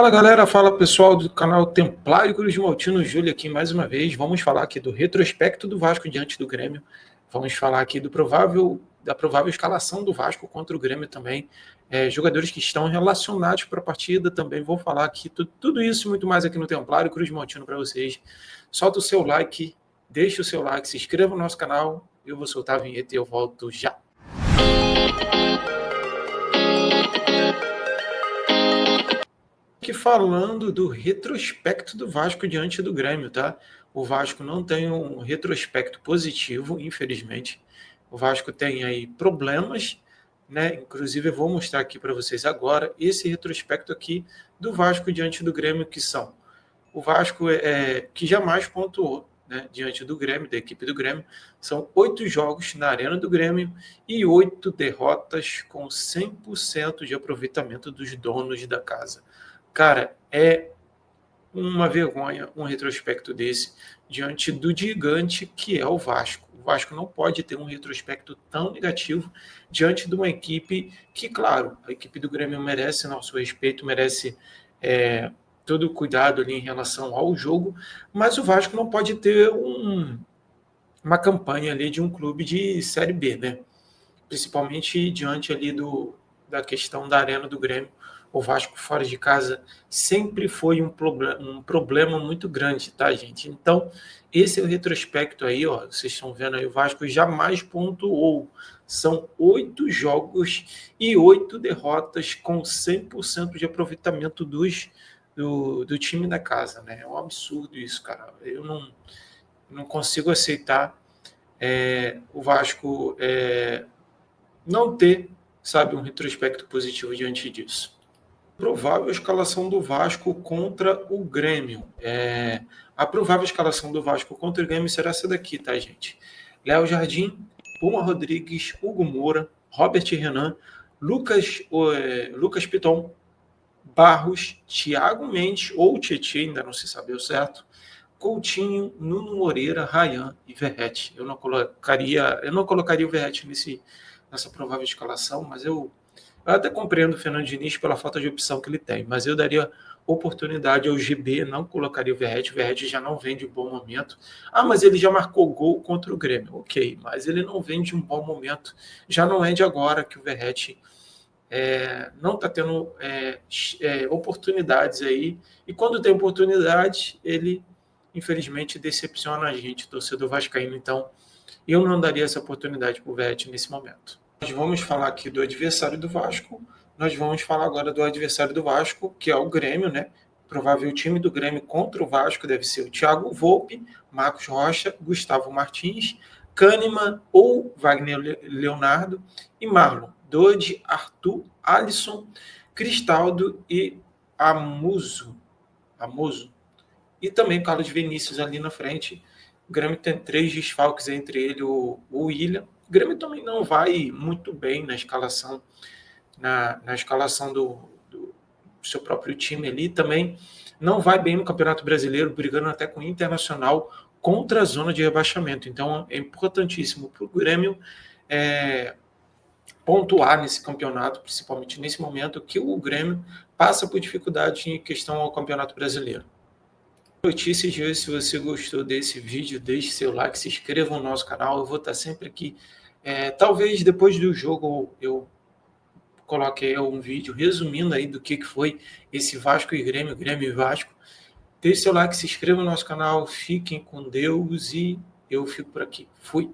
Fala galera, fala pessoal do canal Templário Cruz Maltino, Júlio aqui mais uma vez. Vamos falar aqui do retrospecto do Vasco diante do Grêmio. Vamos falar aqui da provável escalação do Vasco contra o Grêmio também. Jogadores que estão relacionados para a partida também. Vou falar aqui tudo isso e muito mais aqui no Templário Cruz Maltino para vocês. Solta o seu like, deixa o seu like, se inscreva no nosso canal. Eu vou soltar a vinheta e eu volto já. Aqui falando do retrospecto do Vasco diante do Grêmio, tá? O Vasco não tem um retrospecto positivo, infelizmente. O Vasco tem aí problemas, né? Inclusive eu vou mostrar aqui para vocês agora esse retrospecto aqui do Vasco diante do Grêmio, que são o Vasco que jamais pontuou, né, diante do Grêmio, da equipe do Grêmio. São 8 jogos na Arena do Grêmio e 8 derrotas com 100% de aproveitamento dos donos da casa. Cara, é uma vergonha um retrospecto desse diante do gigante que é o Vasco. O Vasco não pode ter um retrospecto tão negativo diante de uma equipe que, claro, a equipe do Grêmio merece nosso respeito, merece todo o cuidado ali em relação ao jogo, mas o Vasco não pode ter uma campanha ali de um clube de Série B, né? Principalmente diante ali da questão da Arena do Grêmio. O Vasco fora de casa sempre foi um problema muito grande, tá, gente? Então, esse é o retrospecto aí, ó. Vocês estão vendo aí, o Vasco jamais pontuou. São 8 jogos e 8 derrotas com 100% de aproveitamento do time da casa, né? É um absurdo isso, cara. Eu não consigo aceitar o Vasco não ter, sabe, um retrospecto positivo diante disso. Provável escalação do Vasco contra o Grêmio. A provável escalação do Vasco contra o Grêmio será essa daqui, tá, gente? Léo Jardim, Puma Rodrigues, Hugo Moura, Robert Renan, Lucas Piton, Barros, Thiago Mendes ou Tietê, ainda não se sabe o certo, Coutinho, Nuno Moreira, Ryan e Verratti. Eu não colocaria o Verratti nessa provável escalação, mas eu até compreendo o Fernando Diniz pela falta de opção que ele tem, mas eu daria oportunidade ao GB, não colocaria o Verratti já não vem de um bom momento. Mas ele já marcou gol contra o Grêmio, ok, mas ele não vem de um bom momento, já não é de agora que o Verratti não está tendo oportunidades aí, e quando tem oportunidade, ele infelizmente decepciona a gente, torcedor vascaíno. Então eu não daria essa oportunidade para o Verratti nesse momento. Nós vamos falar aqui do adversário do Vasco. Nós vamos falar agora do adversário do Vasco, que é o Grêmio, né? Provável time do Grêmio contra o Vasco deve ser o Thiago Volpe, Marcos Rocha, Gustavo Martins, Kahneman ou Wagner Leonardo e Marlon, Dodi, Arthur, Alisson, Cristaldo e Amuso. E também Carlos Vinícius ali na frente. O Grêmio tem 3 desfalques, entre ele o William. O Grêmio também não vai muito bem na escalação, na escalação do seu próprio time ali. Também não vai bem no Campeonato Brasileiro, brigando até com o Internacional contra a zona de rebaixamento. Então é importantíssimo para o Grêmio pontuar nesse campeonato, principalmente nesse momento que o Grêmio passa por dificuldade em questão ao Campeonato Brasileiro. Notícias de hoje. Se você gostou desse vídeo, deixe seu like, se inscreva no nosso canal. Eu vou estar sempre aqui. Talvez depois do jogo eu coloque um vídeo resumindo aí do que foi esse Vasco e Grêmio, Grêmio e Vasco. Deixe seu like, se inscreva no nosso canal. Fiquem com Deus e eu fico por aqui. Fui.